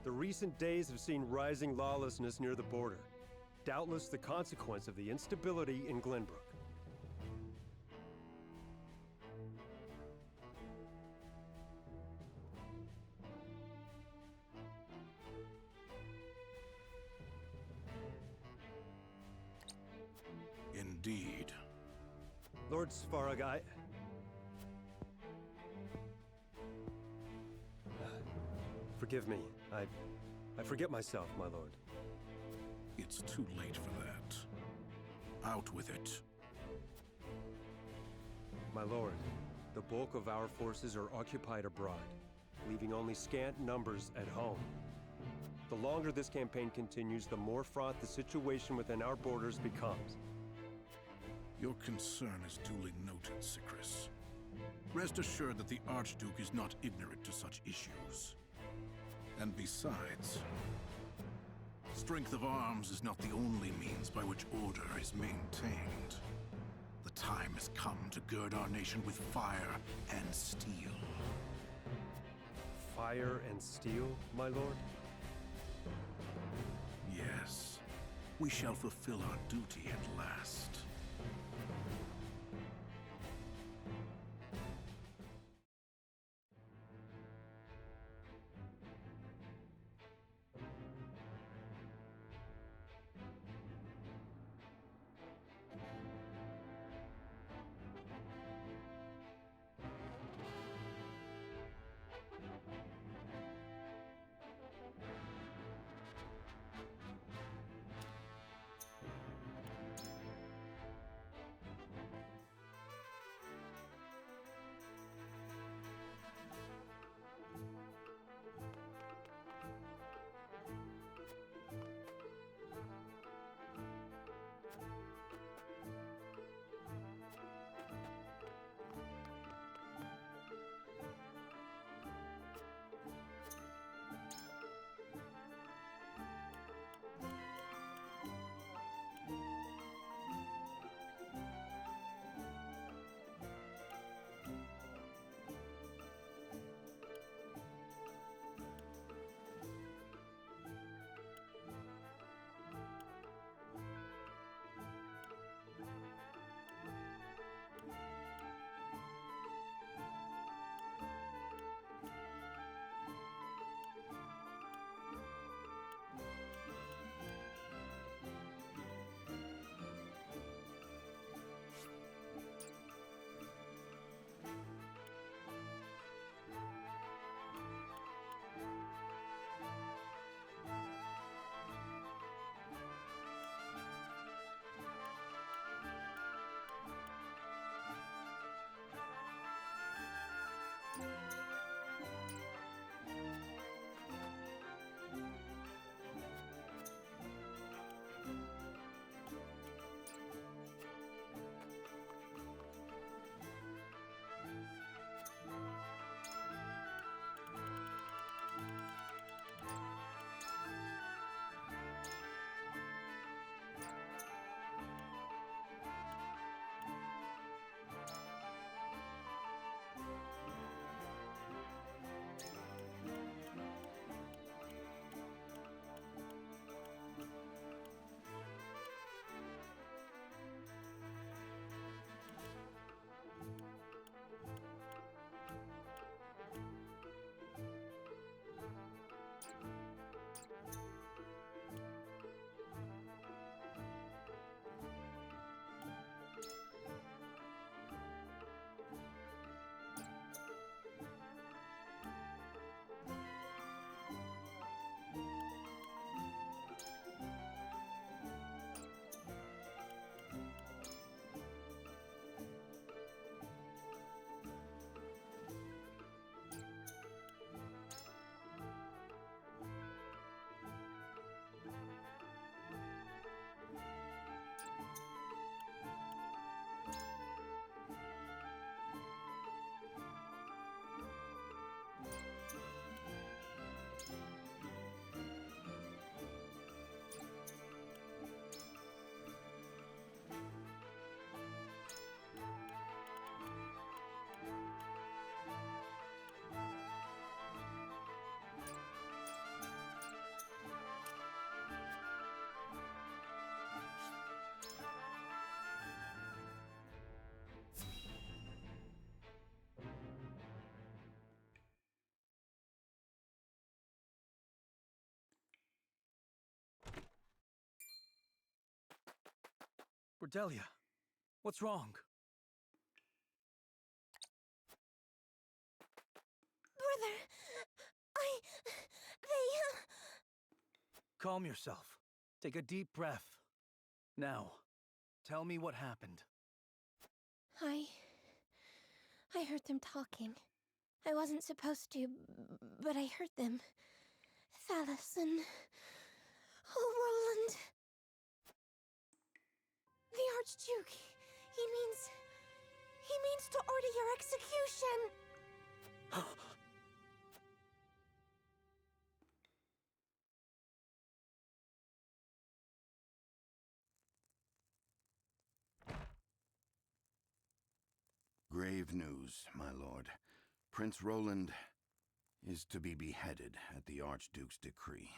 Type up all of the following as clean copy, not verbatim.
The recent days have seen rising lawlessness near the border. Doubtless the consequence of the instability in Glenbrook. Indeed. Lord Svarog, forgive me. I forget myself, my lord. It's too late for that. Out with it. My lord, the bulk of our forces are occupied abroad, leaving only scant numbers at home. The longer this campaign continues, the more fraught the situation within our borders becomes. Your concern is duly noted, Sikris. Rest assured that the Archduke is not ignorant to such issues. And besides, strength of arms is not the only means by which order is maintained. The time has come to gird our nation with fire and steel. Fire and steel, my lord? Yes, we shall fulfill our duty at last. Cordelia, what's wrong? Brother, Calm yourself. Take a deep breath. Now, tell me what happened. I heard them talking. I wasn't supposed to, but I heard them. Thalos and... Oh, Roland. The Archduke. He means to order your execution. Grave news, my lord. Prince Roland is to be beheaded at the Archduke's decree.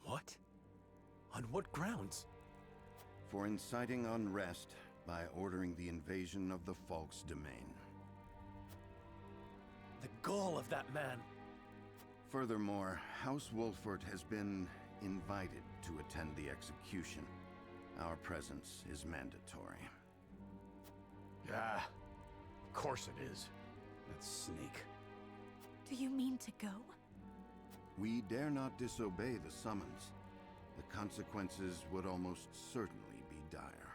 What? On what grounds? For inciting unrest by ordering the invasion of the Falk's domain. The gall of that man! Furthermore, House Wolfert has been invited to attend the execution. Our presence is mandatory. Ah, of course it is. That sneak. Do you mean to go? We dare not disobey the summons. The consequences would almost certainly be dire.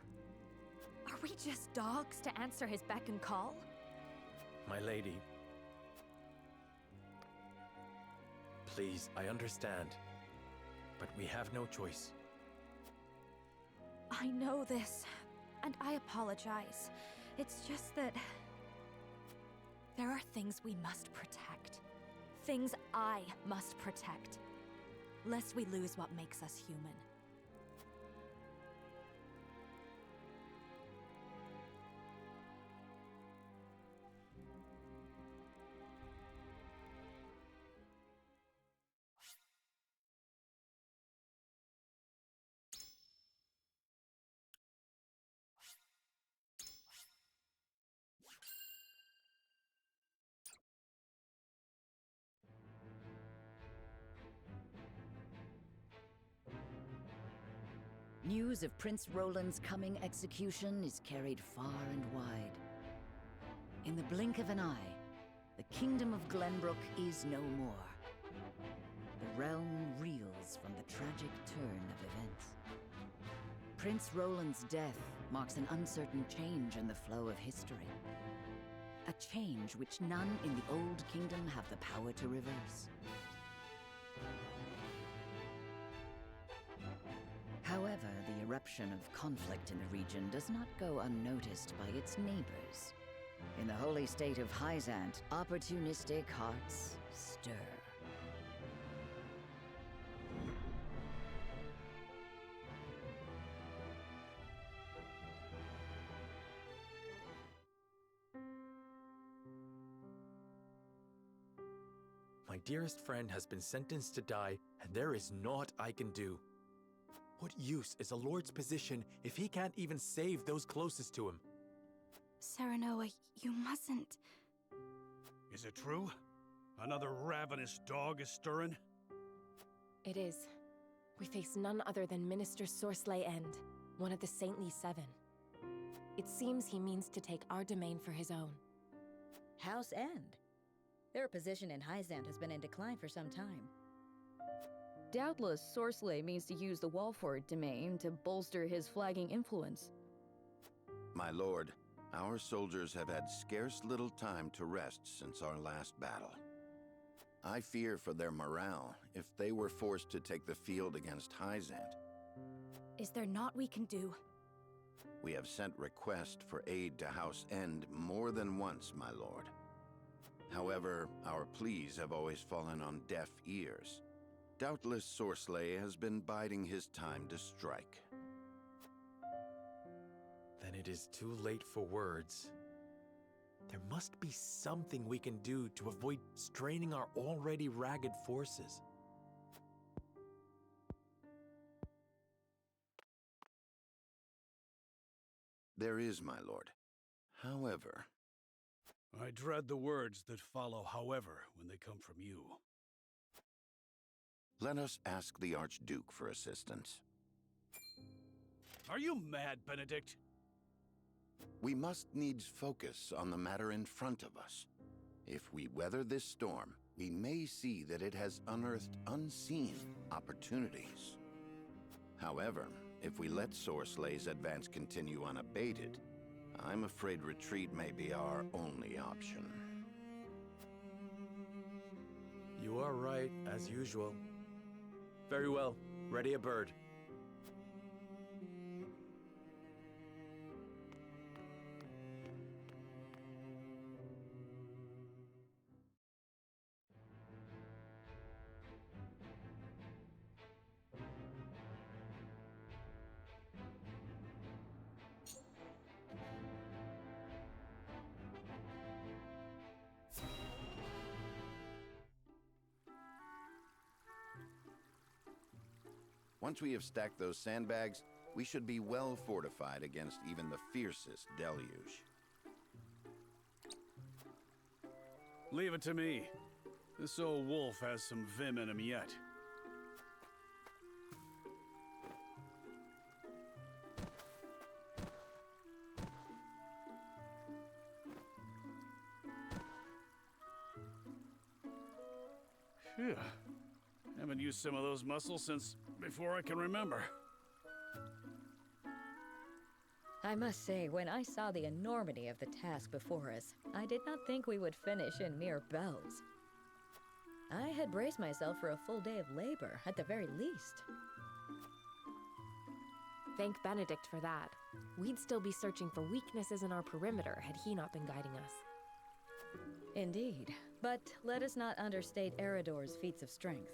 Are we just dogs to answer his beck and call? My lady. Please, I understand. But we have no choice. I know this, and I apologize. It's just that... there are things we must protect. Things I must protect. Lest we lose what makes us human. News of Prince Roland's coming execution is carried far and wide. In the blink of an eye, the kingdom of Glenbrook is no more. The realm reels from the tragic turn of events. Prince Roland's death marks an uncertain change in the flow of history. A change which none in the Old Kingdom have the power to reverse. However, the eruption of conflict in the region does not go unnoticed by its neighbors. In the holy state of Hyzant, opportunistic hearts stir. My dearest friend has been sentenced to die, and there is naught I can do. What use is a lord's position if he can't even save those closest to him? Serenoa, you mustn't... Is it true? Another ravenous dog is stirring? It is. We face none other than Minister Sorsley End, one of the Saintly Seven. It seems he means to take our domain for his own. House End? Their position in Hyzant has been in decline for some time. Doubtless, Sorsley means to use the Walford domain to bolster his flagging influence. My lord, our soldiers have had scarce little time to rest since our last battle. I fear for their morale if they were forced to take the field against Hyzant. Is there naught we can do? We have sent requests for aid to House End more than once, my lord. However, our pleas have always fallen on deaf ears. Doubtless Sorsley has been biding his time to strike. Then it is too late for words. There must be something we can do to avoid straining our already ragged forces. There is, my lord. However... I dread the words that follow however when they come from you. Let us ask the Archduke for assistance. Are you mad, Benedict? We must needs focus on the matter in front of us. If we weather this storm, we may see that it has unearthed unseen opportunities. However, if we let Sorslay's advance continue unabated, I'm afraid retreat may be our only option. You are right, as usual. Very well. Ready a bird. Once we have stacked those sandbags, we should be well fortified against even the fiercest deluge. Leave it to me. This old wolf has some vim in him yet. Phew. Haven't used some of those muscles since before I can remember. I must say, when I saw the enormity of the task before us, I did not think we would finish in mere bells. I had braced myself for a full day of labor, at the very least. Thank Benedict for that. We'd still be searching for weaknesses in our perimeter had he not been guiding us. Indeed. But let us not understate Eridor's feats of strength.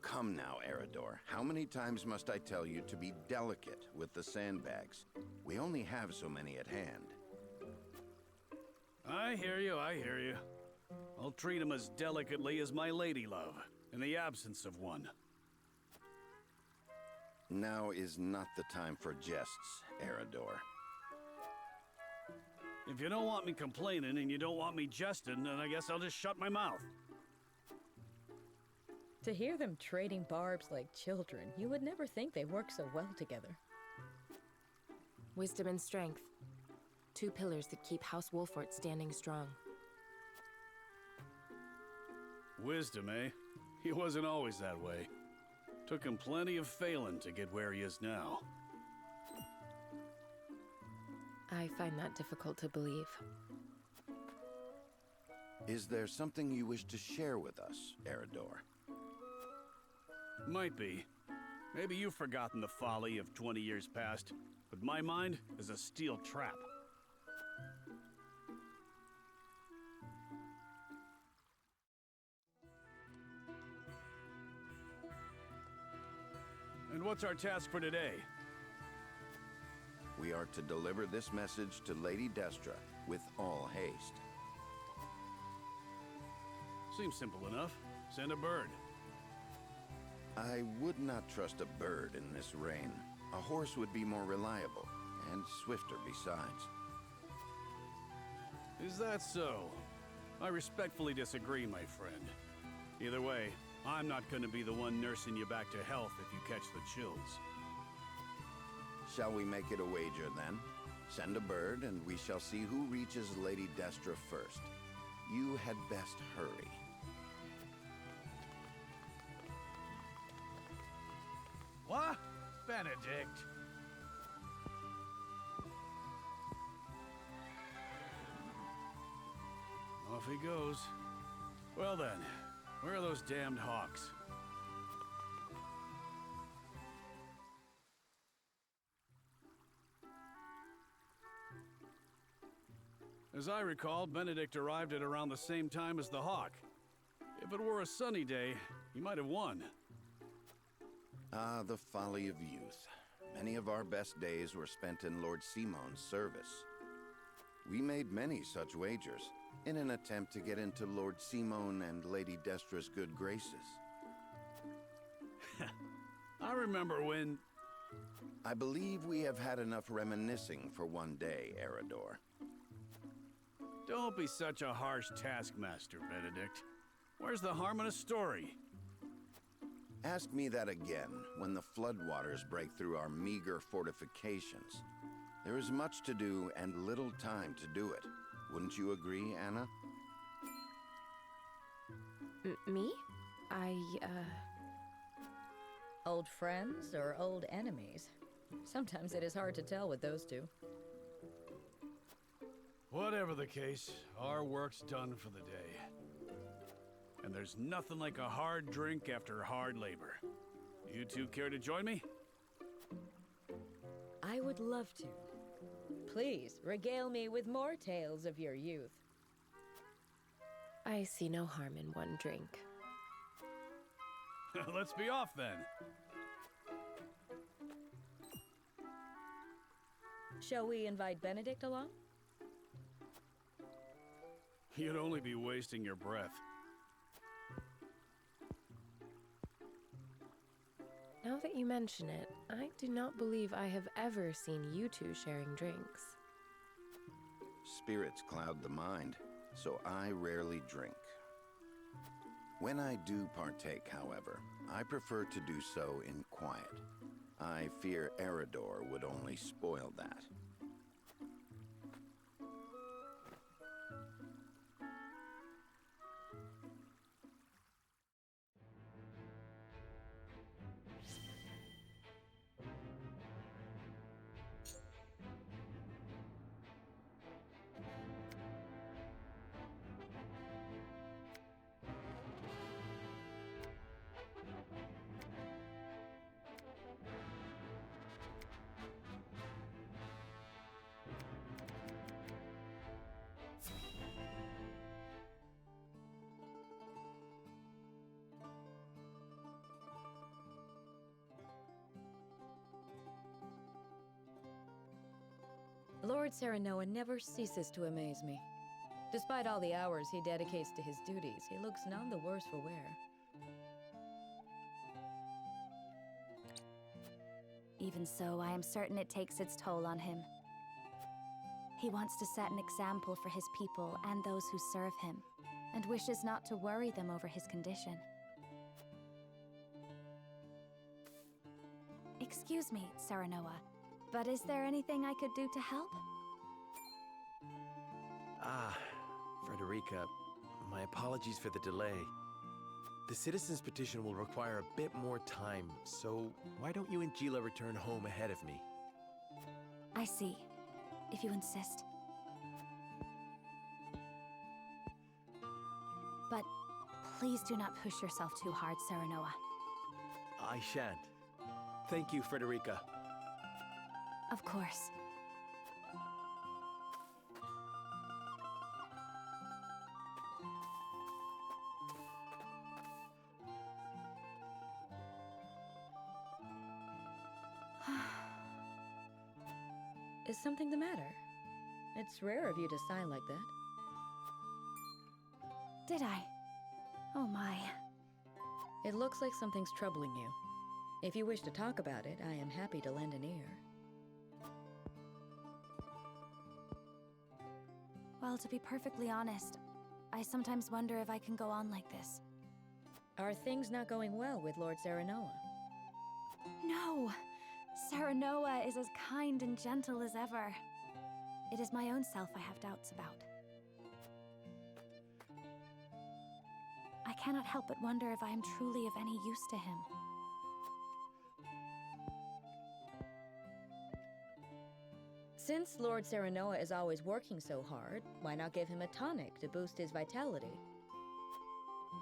Come now, Eridor. How many times must I tell you to be delicate with the sandbags? We only have so many at hand. I hear you, I hear you. I'll treat him as delicately as my lady love, in the absence of one. Now is not the time for jests, Eridor. If you don't want me complaining and you don't want me jesting, then I guess I'll just shut my mouth. To hear them trading barbs like children, you would never think they work so well together. Wisdom and strength. Two pillars that keep House Wolfort standing strong. Wisdom, eh? He wasn't always that way. Took him plenty of failing to get where he is now. I find that difficult to believe. Is there something you wish to share with us, Eridor? Might be. Maybe you've forgotten the folly of 20 years past, but my mind is a steel trap. And what's our task for today? We are to deliver this message to Lady Destra with all haste. Seems simple enough. Send a bird. I would not trust a bird in this rain. A horse would be more reliable, and swifter besides. Is that so? I respectfully disagree, my friend. Either way, I'm not going to be the one nursing you back to health if you catch the chills. Shall we make it a wager, then? Send a bird, and we shall see who reaches Lady Destra first. You had best hurry. What? Benedict? Off he goes. Well then, where are those damned hawks? As I recall, Benedict arrived at around the same time as the hawk. If it were a sunny day, he might have won. Ah, the folly of youth. Many of our best days were spent in Lord Simon's service. We made many such wagers, in an attempt to get into Lord Simon and Lady Destra's good graces. I remember when... I believe we have had enough reminiscing for one day, Eridor. Don't be such a harsh taskmaster, Benedict. Where's the harm in a story? Ask me that again when the floodwaters break through our meager fortifications. There is much to do and little time to do it. Wouldn't you agree, Anna? Me? Old friends or old enemies? Sometimes it is hard to tell with those two. Whatever the case, our work's done for the day. And there's nothing like a hard drink after hard labor. You two care to join me? I would love to. Please, regale me with more tales of your youth. I see no harm in one drink. Let's be off then. Shall we invite Benedict along? You'd only be wasting your breath. Now that you mention it, I do not believe I have ever seen you two sharing drinks. Spirits cloud the mind, so I rarely drink. When I do partake, however, I prefer to do so in quiet. I fear Eridor would only spoil that. Lord Serenoa never ceases to amaze me. Despite all the hours he dedicates to his duties, he looks none the worse for wear. Even so, I am certain it takes its toll on him. He wants to set an example for his people and those who serve him, and wishes not to worry them over his condition. Excuse me, Serenoa, but is there anything I could do to help? Ah, Frederica, my apologies for the delay. The citizen's petition will require a bit more time, so why don't you and Gila return home ahead of me? I see, if you insist. But please do not push yourself too hard, Serenoa. I shan't. Thank you, Frederica. Of course. Is something the matter? It's rare of you to sigh like that. Did I? Oh my. It looks like something's troubling you. If you wish to talk about it, I am happy to lend an ear. Well, to be perfectly honest, I sometimes wonder if I can go on like this. Are things not going well with Lord Serenoa? No! Serenoa is as kind and gentle as ever. It is my own self I have doubts about. I cannot help but wonder if I am truly of any use to him. Since Lord Serenoa is always working so hard, why not give him a tonic to boost his vitality?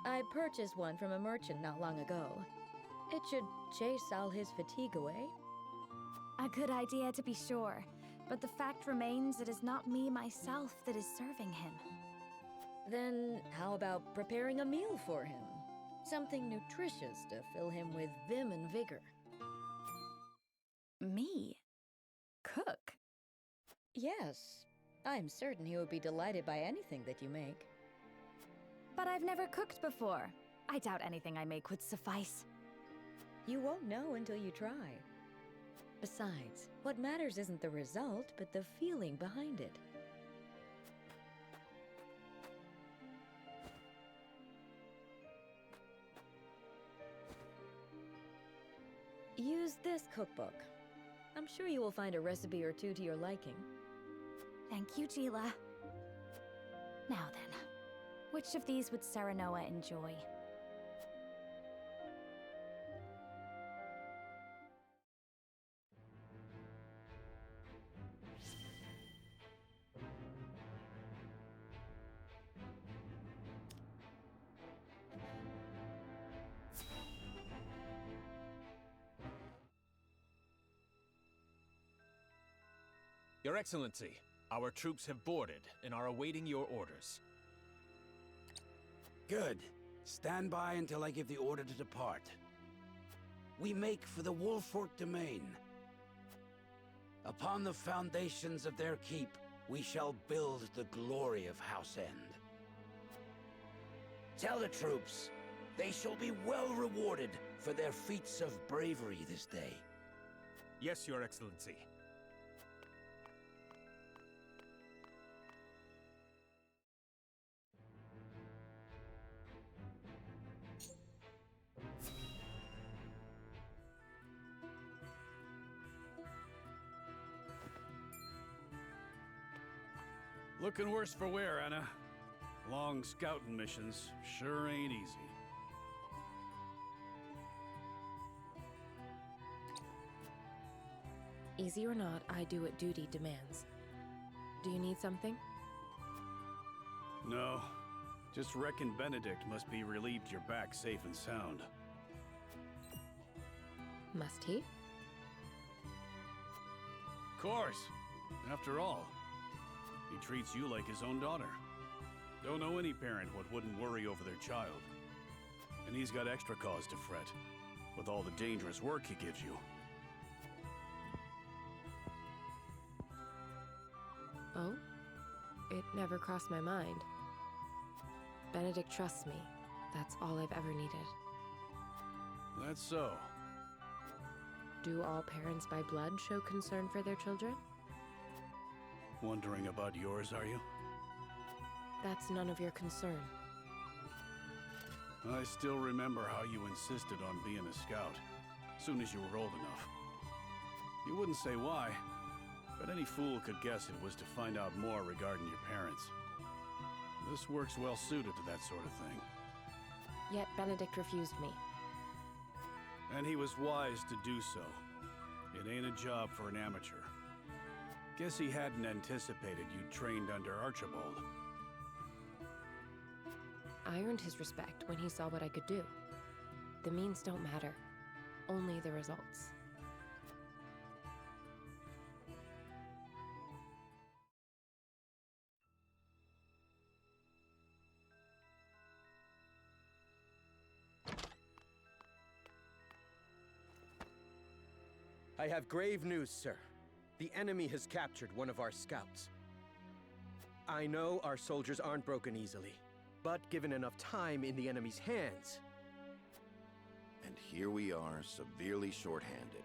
I purchased one from a merchant not long ago. It should chase all his fatigue away. A good idea to be sure, but the fact remains it is not me myself that is serving him. Then how about preparing a meal for him? Something nutritious to fill him with vim and vigor. Me? Cook? Yes, I'm certain he would be delighted by anything that you make. But I've never cooked before. I doubt anything I make would suffice. You won't know until you try. Besides, what matters isn't the result, but the feeling behind it. Use this cookbook. I'm sure you will find a recipe or two to your liking. Thank you, Gila. Now then, which of these would Serenoa enjoy? Your Excellency, our troops have boarded and are awaiting your orders. Good. Stand by until I give the order to depart. We make for the Wolfork domain. Upon the foundations of their keep, we shall build the glory of House End. Tell the troops, they shall be well rewarded for their feats of bravery this day. Yes, Your Excellency. Looking worse for wear, Anna. Long scouting missions sure ain't easy. Easy or not, I do what duty demands. Do you need something? No. Just reckon Benedict must be relieved you're back safe and sound. Must he? Course. After all, he treats you like his own daughter. Don't know any parent what wouldn't worry over their child. And he's got extra cause to fret, with all the dangerous work he gives you. Oh? It never crossed my mind. Benedict trusts me. That's all I've ever needed. That's so. Do all parents by blood show concern for their children? Wondering about yours, are you? That's none of your concern. I still remember how you insisted on being a scout, soon as you were old enough. You wouldn't say why, but any fool could guess it was to find out more regarding your parents. This work's well suited to that sort of thing. Yet Benedict refused me. And he was wise to do so. It ain't a job for an amateur. Guess he hadn't anticipated you'd trained under Archibald. I earned his respect when he saw what I could do. The means don't matter, only the results. I have grave news, sir. The enemy has captured one of our scouts. I know our soldiers aren't broken easily, but given enough time in the enemy's hands... And here we are, severely short-handed.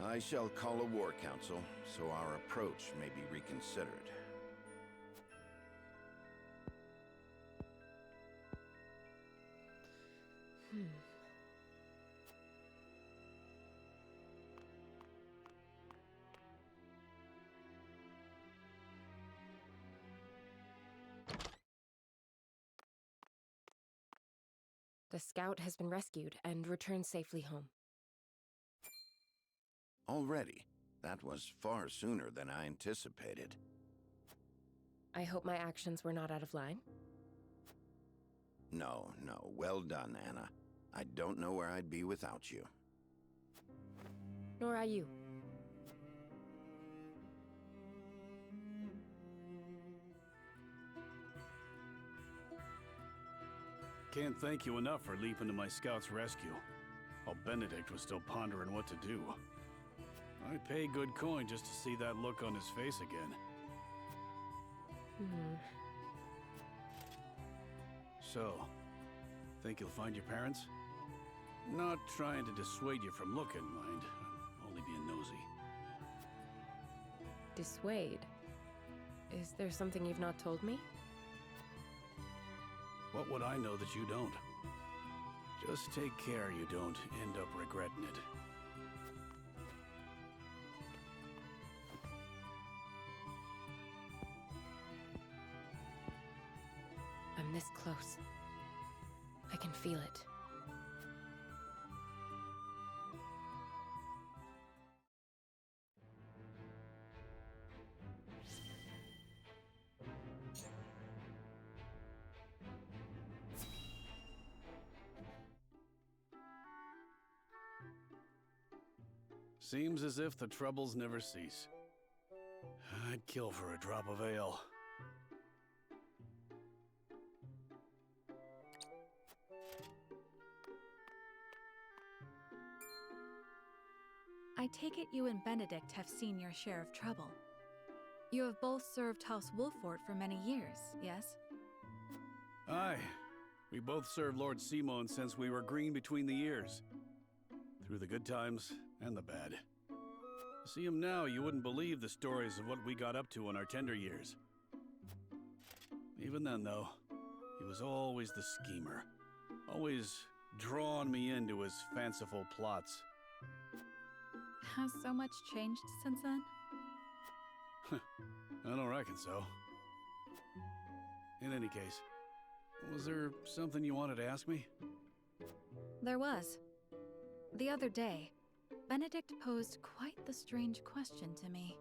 I shall call a war council, so our approach may be reconsidered. The scout has been rescued and returned safely home. Already? That was far sooner than I anticipated. I hope my actions were not out of line. No, well done, Anna. I don't know where I'd be without you. Nor I you. Can't thank you enough for leaping to my scout's rescue, while Benedict was still pondering what to do. I'd pay good coin just to see that look on his face again. So, think you'll find your parents? Not trying to dissuade you from looking, mind. I'm only being nosy. Dissuade? Is there something you've not told me? What would I know that you don't? Just take care you don't end up regretting it. this close. I can feel it. Seems as if the troubles never cease. I'd kill for a drop of ale. I take it you and Benedict have seen your share of trouble. You have both served House Wolfort for many years, yes? Aye. We both served Lord Simon since we were green between the ears. Through the good times and the bad. To see him now, you wouldn't believe the stories of what we got up to in our tender years. Even then, though, he was always the schemer. Always drawing me into his fanciful plots. Has so much changed since then? I don't reckon so. In any case, was there something you wanted to ask me? There was. The other day, Benedict posed quite the strange question to me.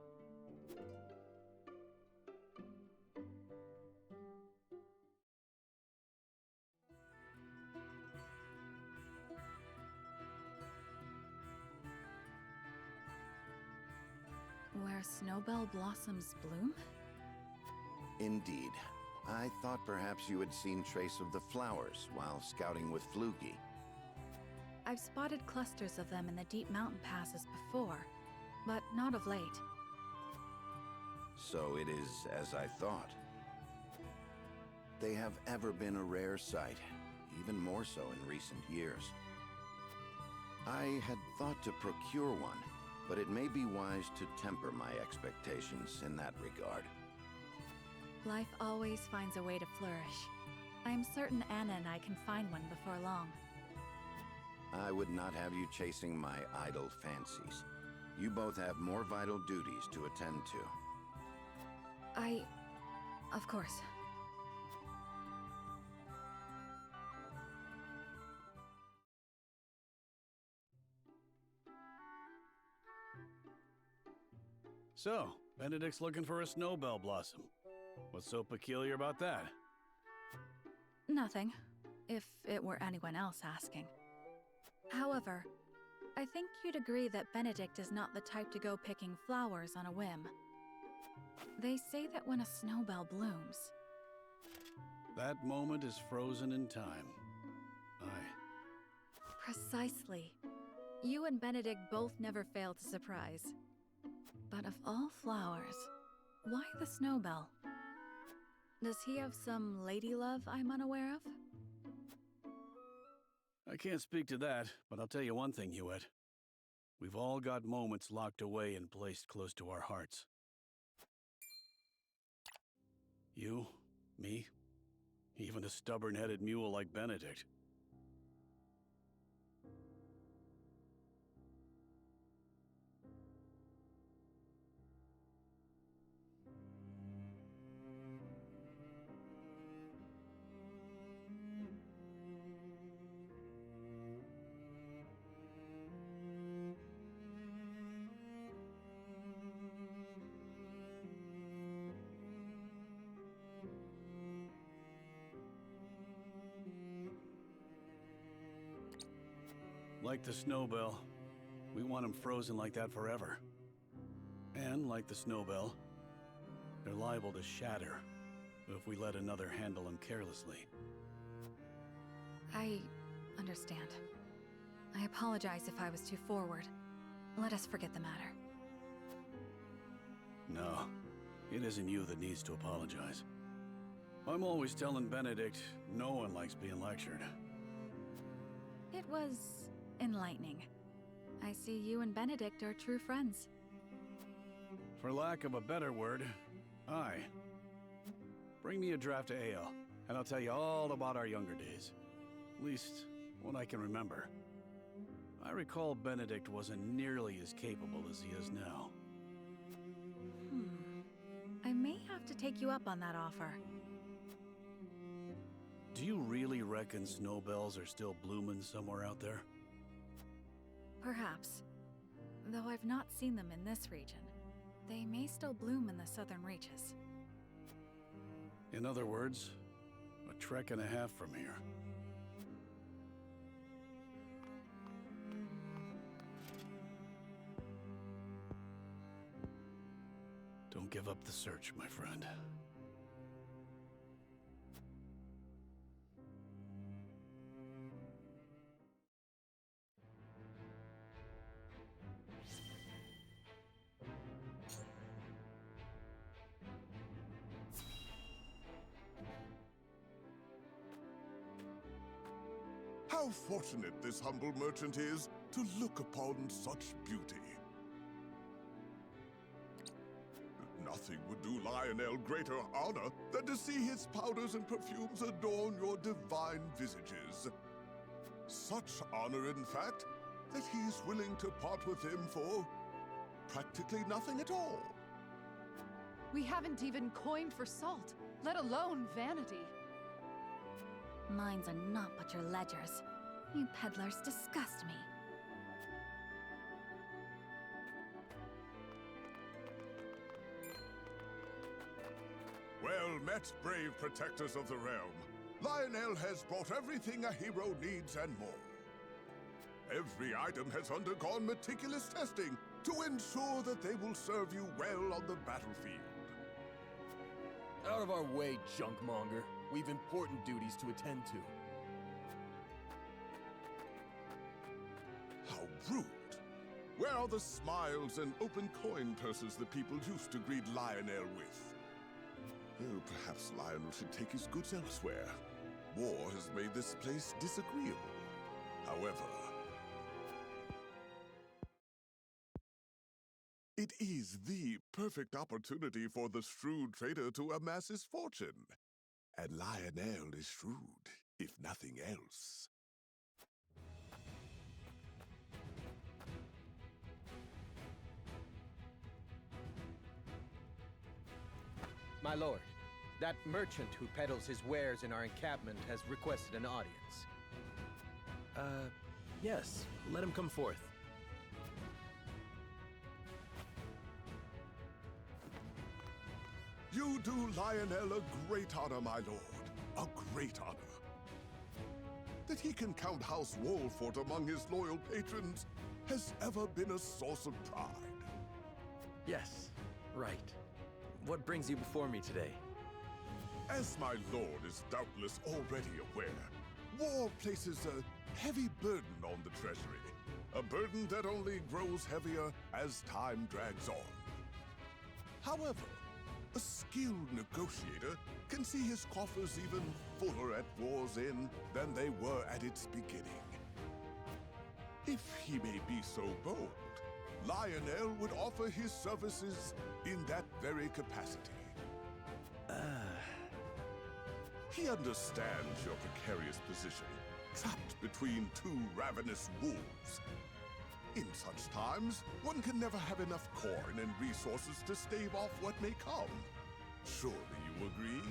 Where snowbell blossoms bloom? Indeed. I thought perhaps you had seen trace of the flowers while scouting with Flugy. I've spotted clusters of them in the deep mountain passes before, but not of late. So it is as I thought. They have ever been a rare sight, even more so in recent years. I had thought to procure one, but it may be wise to temper my expectations in that regard. Life always finds a way to flourish. I'm certain Anna and I can find one before long. I would not have you chasing my idle fancies. You both have more vital duties to attend to. Of course. So, Benedict's looking for a snowbell blossom. What's so peculiar about that? Nothing, if it were anyone else asking. However, I think you'd agree that Benedict is not the type to go picking flowers on a whim. They say that when a snowbell blooms... That moment is frozen in time. Aye. Precisely. You and Benedict both never fail to surprise. But of all flowers, why the snowbell? Does he have some lady love I'm unaware of? I can't speak to that, but I'll tell you one thing, Hewitt. We've all got moments locked away and placed close to our hearts. You, me, even a stubborn-headed mule like Benedict. Like the snowbell, we want them frozen like that forever. And like the snowbell, they're liable to shatter if we let another handle them carelessly. I understand. I apologize if I was too forward. Let us forget the matter. No, it isn't you that needs to apologize. I'm always telling Benedict no one likes being lectured. It was enlightening. I see you and Benedict are true friends. For lack of a better word, aye. Bring me a draft of ale, and I'll tell you all about our younger days. At least, what I can remember. I recall Benedict wasn't nearly as capable as he is now. I may have to take you up on that offer. Do you really reckon snowbells are still blooming somewhere out there? Perhaps. Though I've not seen them in this region. They may still bloom in the southern reaches. In other words, a trek and a half from here. Don't give up the search, my friend. How fortunate this humble merchant is to look upon such beauty. Nothing would do Lionel greater honor than to see his powders and perfumes adorn your divine visages. Such honor, in fact, that he is willing to part with him for practically nothing at all. We haven't even coined for salt, let alone vanity. Mines are not but your ledgers. You peddlers disgust me. Well met, brave protectors of the realm. Lionel has brought everything a hero needs and more. Every item has undergone meticulous testing to ensure that they will serve you well on the battlefield. Out of our way, junkmonger. We've important duties to attend to. How rude. Where are the smiles and open coin purses the people used to greet Lionel with? Oh, perhaps Lionel should take his goods elsewhere. War has made this place disagreeable. However, it is the perfect opportunity for the shrewd trader to amass his fortune. And Lionel is shrewd, if nothing else. My lord, that merchant who peddles his wares in our encampment has requested an audience. Yes. Let him come forth. You do Lionel a great honor, my lord. A great honor. That he can count House Wolfort among his loyal patrons has ever been a source of pride. Yes. Right. What brings you before me today? As my lord is doubtless already aware, war places a heavy burden on the treasury. A burden that only grows heavier as time drags on. However, a skilled negotiator can see his coffers even fuller at war's end than they were at its beginning. If he may be so bold, Lionel would offer his services in that very capacity. He understands your precarious position, trapped between two ravenous wolves. In such times, one can never have enough coin and resources to stave off what may come. Surely you agree?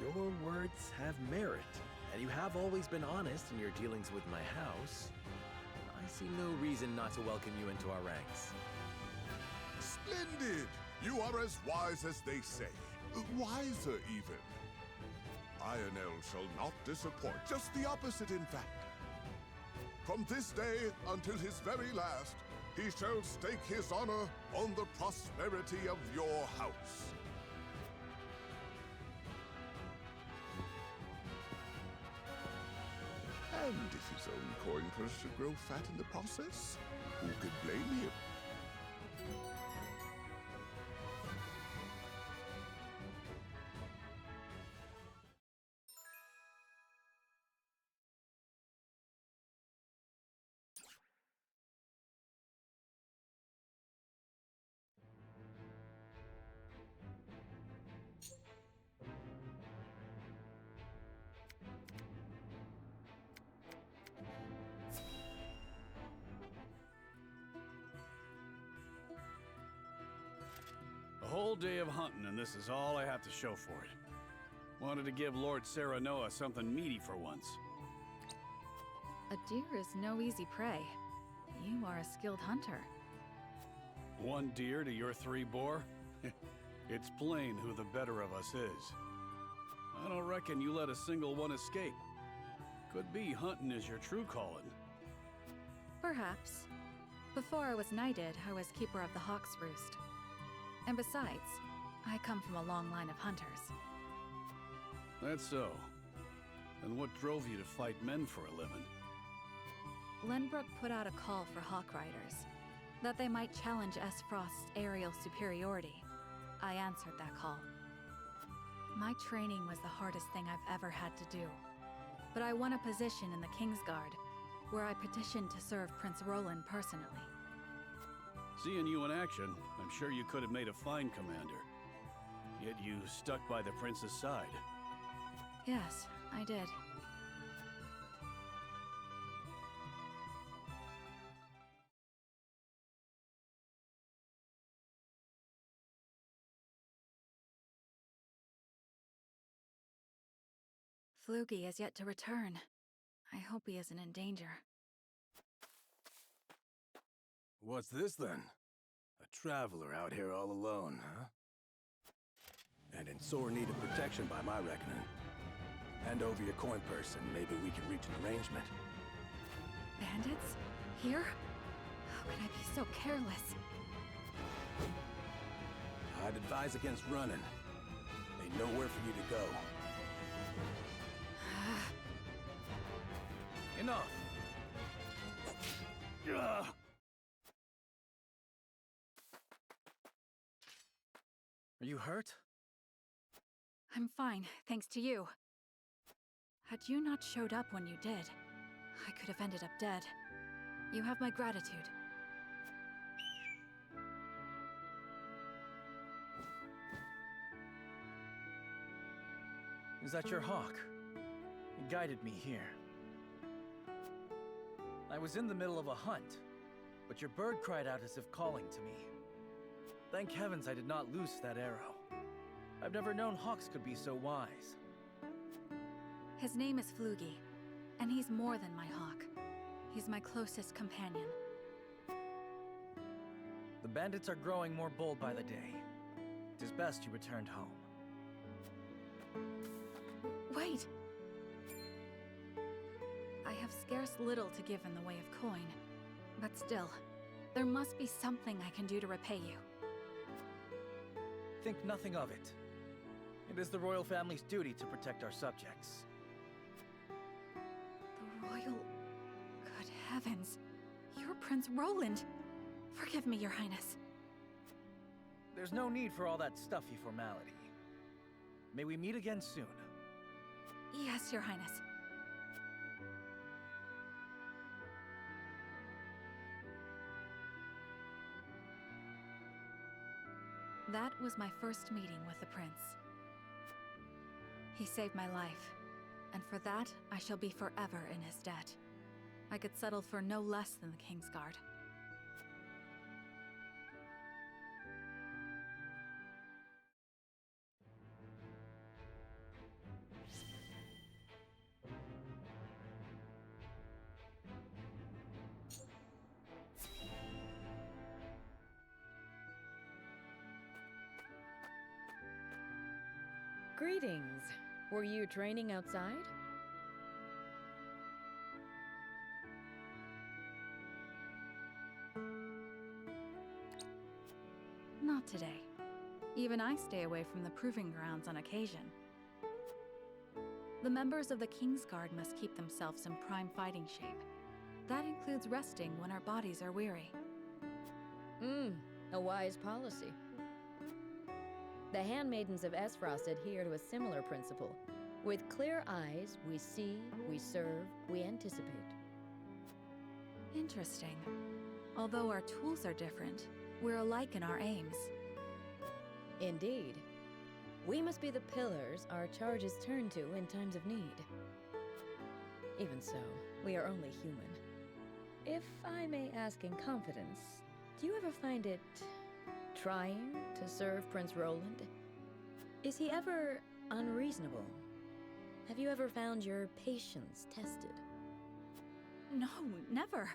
Your words have merit, and you have always been honest in your dealings with my house. I see no reason not to welcome you into our ranks. Splendid! You are as wise as they say. Wiser, even. Lionel shall not disappoint. Just the opposite, in fact. From this day until his very last, he shall stake his honor on the prosperity of your house. And if his own coin purse should grow fat in the process, who could blame him? A whole day of hunting, and this is all I have to show for it. Wanted to give Lord Serenoa something meaty for once. A deer is no easy prey. You are a skilled hunter. 1 deer to your 3 boar? It's plain who the better of us is. I don't reckon you let a single one escape. Could be hunting is your true calling. Perhaps. Before I was knighted, I was keeper of the Hawk's Roost. And besides, I come from a long line of hunters. That's so. And what drove you to fight men for a living? Glenbrook put out a call for Hawk Riders, that they might challenge S. Frost's aerial superiority. I answered that call. My training was the hardest thing I've ever had to do. But I won a position in the Kingsguard, where I petitioned to serve Prince Roland personally. Seeing you in action, I'm sure you could have made a fine commander. Yet you stuck by the prince's side. Yes, I did. Flugy has yet to return. I hope he isn't in danger. What's this then? A traveler out here all alone, huh? And in sore need of protection by my reckoning. Hand over your coin purse and maybe we can reach an arrangement. Bandits? Here? How could I be so careless? I'd advise against running. Ain't nowhere for you to go. Enough! Are you hurt? I'm fine, thanks to you. Had you not showed up when you did, I could have ended up dead. You have my gratitude. Is that your hawk? It guided me here. I was in the middle of a hunt, but your bird cried out as if calling to me. Thank heavens I did not loose that arrow. I've never known hawks could be so wise. His name is Flugy, and he's more than my hawk. He's my closest companion. The bandits are growing more bold by the day. It is best you returned home. Wait! I have scarce little to give in the way of coin, but still, there must be something I can do to repay you. Think nothing of it. It is the royal family's duty to protect our subjects. The royal... Good heavens. You're Prince Roland. Forgive me, Your Highness. There's no need for all that stuffy formality. May we meet again soon. Yes, Your Highness. That was my first meeting with the prince. He saved my life, and for that, I shall be forever in his debt. I could settle for no less than the Kingsguard. Greetings. Were you training outside? Not today. Even I stay away from the proving grounds on occasion. The members of the Kingsguard must keep themselves in prime fighting shape. That includes resting when our bodies are weary. A wise policy. The handmaidens of Esfrost adhere to a similar principle. With clear eyes, we see, we serve, we anticipate. Interesting. Although our tools are different, we're alike in our aims. Indeed. We must be the pillars our charges turn to in times of need. Even so, we are only human. If I may ask in confidence, do you ever find it trying to serve Prince Roland? Is he ever unreasonable. Have you ever found your patience tested? No, never.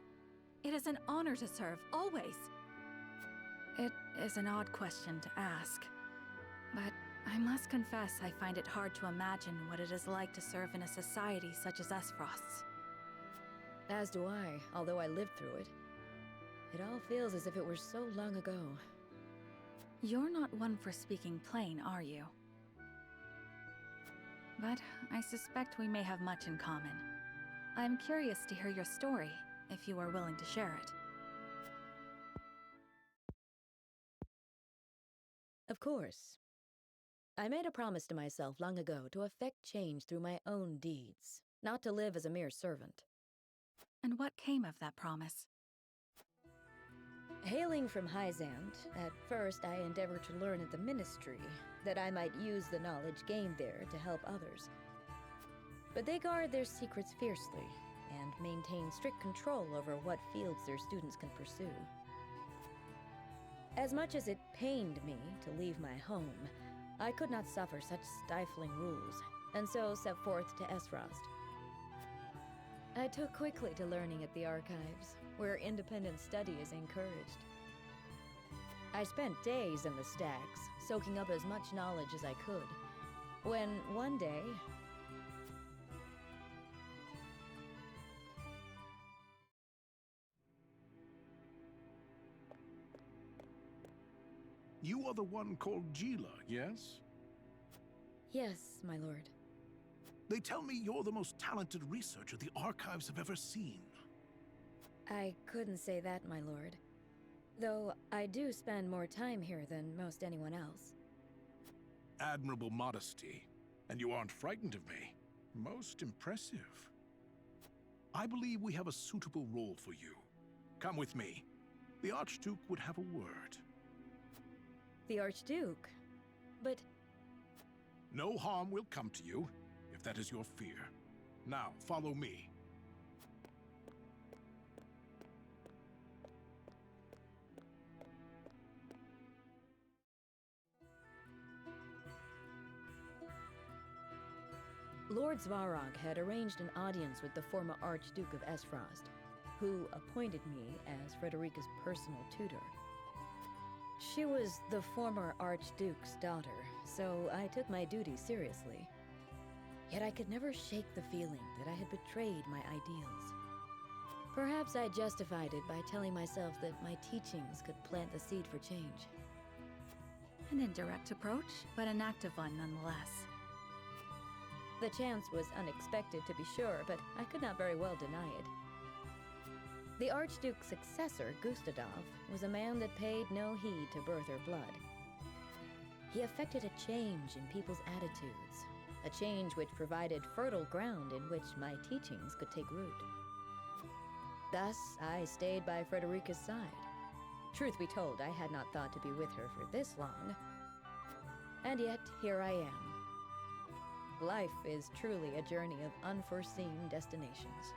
It is an honor to serve, always. It is an odd question to ask, but I must confess I find it hard to imagine what it is like to serve in a society such as Esfrost's. As do I, although I lived through it. It all feels as if it were so long ago. You're not one for speaking plain, are you? But I suspect we may have much in common. I'm curious to hear your story, if you are willing to share it. Of course. I made a promise to myself long ago to effect change through my own deeds, not to live as a mere servant. And what came of that promise? Hailing from Hyzant, at first I endeavored to learn at the ministry, that I might use the knowledge gained there to help others. But they guard their secrets fiercely, and maintain strict control over what fields their students can pursue. As much as it pained me to leave my home, I could not suffer such stifling rules, and so set forth to Esfrost. I took quickly to learning at the archives, where independent study is encouraged. I spent days in the stacks, soaking up as much knowledge as I could, when one day... You are the one called Gila, yes? Yes, my lord. They tell me you're the most talented researcher the archives have ever seen. I couldn't say that, my lord. Though I do spend more time here than most anyone else. Admirable modesty. And you aren't frightened of me. Most impressive. I believe we have a suitable role for you. Come with me. The Archduke would have a word. The Archduke? But... No harm will come to you, if that is your fear. Now, follow me. Lord Svarog had arranged an audience with the former Archduke of Esfrost, who appointed me as Frederica's personal tutor. She was the former Archduke's daughter, so I took my duty seriously. Yet I could never shake the feeling that I had betrayed my ideals. Perhaps I justified it by telling myself that my teachings could plant the seed for change. An indirect approach, but an active one nonetheless. The chance was unexpected, to be sure, but I could not very well deny it. The Archduke's successor, Gustadov, was a man that paid no heed to birth or blood. He effected a change in people's attitudes, a change which provided fertile ground in which my teachings could take root. Thus, I stayed by Frederica's side. Truth be told, I had not thought to be with her for this long. And yet, here I am. Life is truly a journey of unforeseen destinations.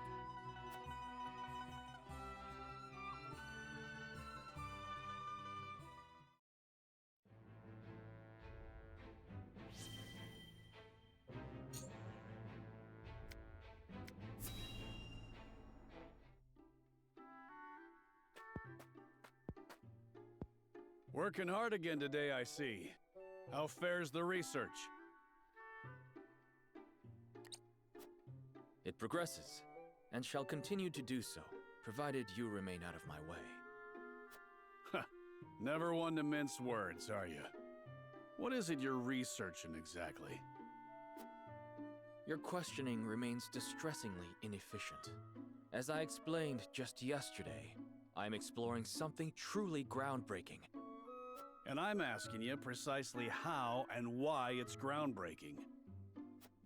Working hard again today, I see. How fares the research? It progresses, and shall continue to do so, provided you remain out of my way. Never one to mince words, are you? What is it you're researching exactly? Your questioning remains distressingly inefficient. As I explained just yesterday, I'm exploring something truly groundbreaking. And I'm asking you precisely how and why it's groundbreaking.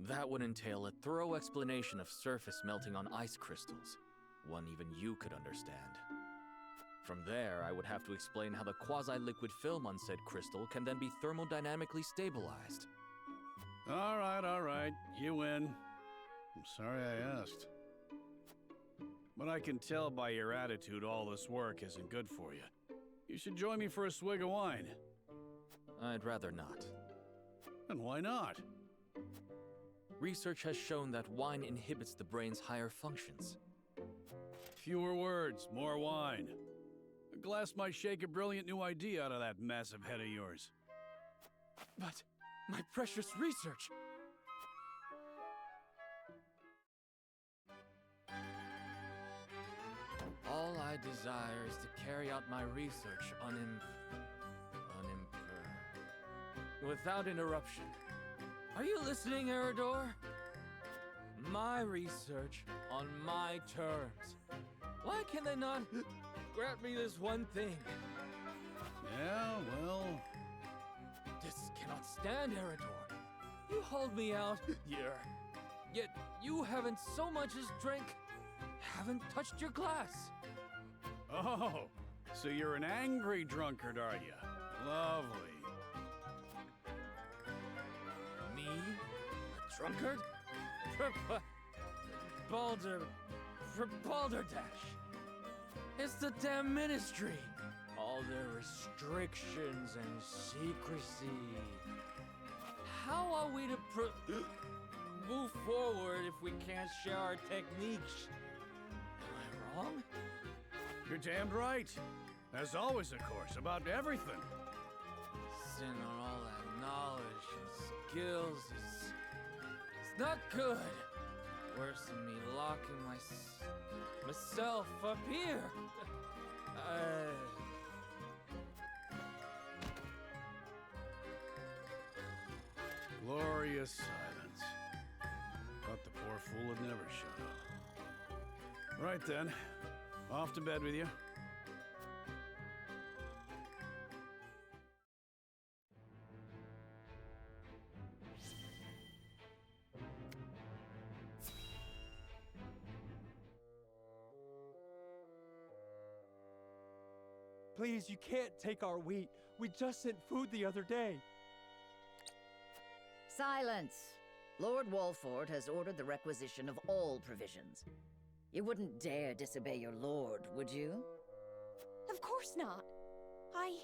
That would entail a thorough explanation of surface melting on ice crystals, one even you could understand. From there, I would have to explain how the quasi-liquid film on said crystal can then be thermodynamically stabilized. All right, you win. I'm sorry I asked. But I can tell by your attitude all this work isn't good for you. You should join me for a swig of wine. I'd rather not. And why not? Research has shown that wine inhibits the brain's higher functions. Fewer words, more wine. A glass might shake a brilliant new idea out of that massive head of yours. But my precious research! All I desire is to carry out my research without interruption. Are you listening, Eridor? My research on my terms. Why can they not grant me this one thing? Yeah, well... This cannot stand, Eridor. You hold me out here, yet you haven't so much as haven't touched your glass. Oh, so you're an angry drunkard, are you? Lovely. Me? A drunkard? For Balderdash. It's the damn ministry. All their restrictions and secrecy. How are we to move forward if we can't share our techniques? Am I wrong? You're damned right. As always, of course, about everything. Sin on all that knowledge and skills it's not good. Worse than me locking myself up here. Glorious silence. Thought the poor fool would never shut up. Right then. Off to bed with you. Please, you can't take our wheat. We just sent food the other day. Silence! Lord Walford has ordered the requisition of all provisions. You wouldn't dare disobey your lord, would you? Of course not. I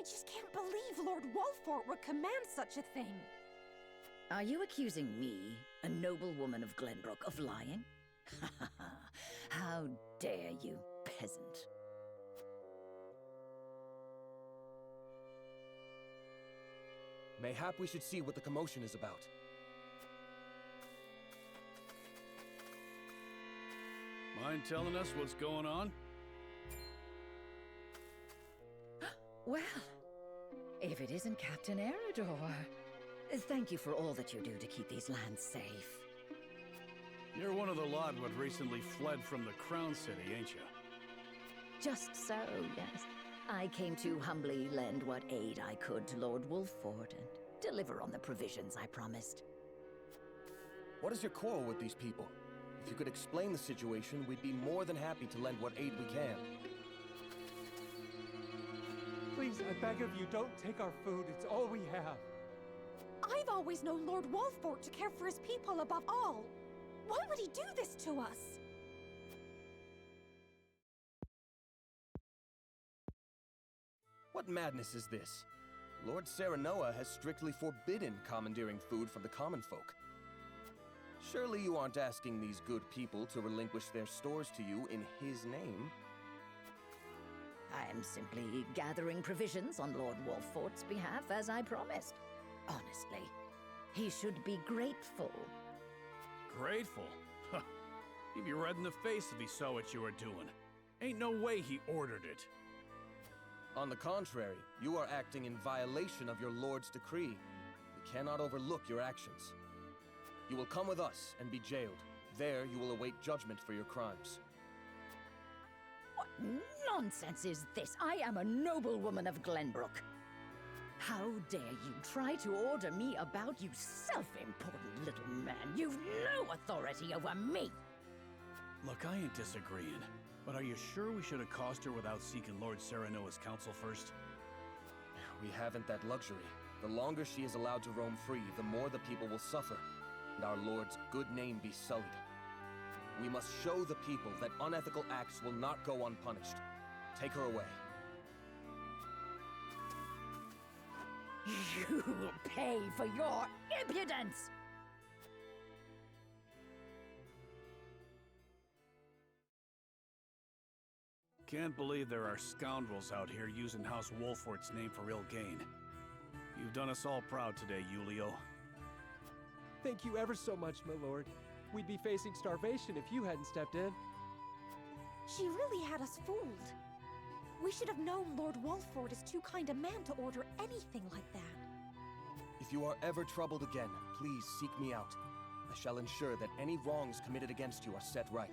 just can't believe Lord Walford would command such a thing. Are you accusing me, a noble woman of Glenbrook, of lying? How dare you, peasant? Mayhap we should see what the commotion is about. Mind telling us what's going on? Well, if it isn't Captain Eridor. Thank you for all that you do to keep these lands safe. You're one of the lot what recently fled from the Crown City, ain't you? Just so, yes. I came to humbly lend what aid I could to Lord Wolford and deliver on the provisions I promised. What is your quarrel with these people? If you could explain the situation, we'd be more than happy to lend what aid we can. Please, I beg of you, don't take our food. It's all we have. I've always known Lord Walford to care for his people above all. Why would he do this to us? What madness is this? Lord Serenoa has strictly forbidden commandeering food from the common folk. Surely you aren't asking these good people to relinquish their stores to you in his name? I am simply gathering provisions on Lord Walford's behalf, as I promised. Honestly, he should be grateful. Grateful? Huh. He'd be red in the face if he saw what you were doing. Ain't no way he ordered it. On the contrary, you are acting in violation of your lord's decree. We cannot overlook your actions. You will come with us and be jailed. There you will await judgment for your crimes. What nonsense is this? I am a noblewoman of Glenbrook. How dare you try to order me about, you self-important little man? You've no authority over me! Look, I ain't disagreeing, but are you sure we should accost her without seeking Lord Serenoa's counsel first? We haven't that luxury. The longer she is allowed to roam free, the more the people will suffer, and our lord's good name be sullied. We must show the people that unethical acts will not go unpunished. Take her away. You will pay for your impudence! Can't believe there are scoundrels out here using House Wolfort's name for ill gain. You've done us all proud today, Julio. Thank you ever so much, my lord. We'd be facing starvation if you hadn't stepped in. She really had us fooled. We should have known Lord Wolford is too kind a man to order anything like that. If you are ever troubled again, please seek me out. I shall ensure that any wrongs committed against you are set right.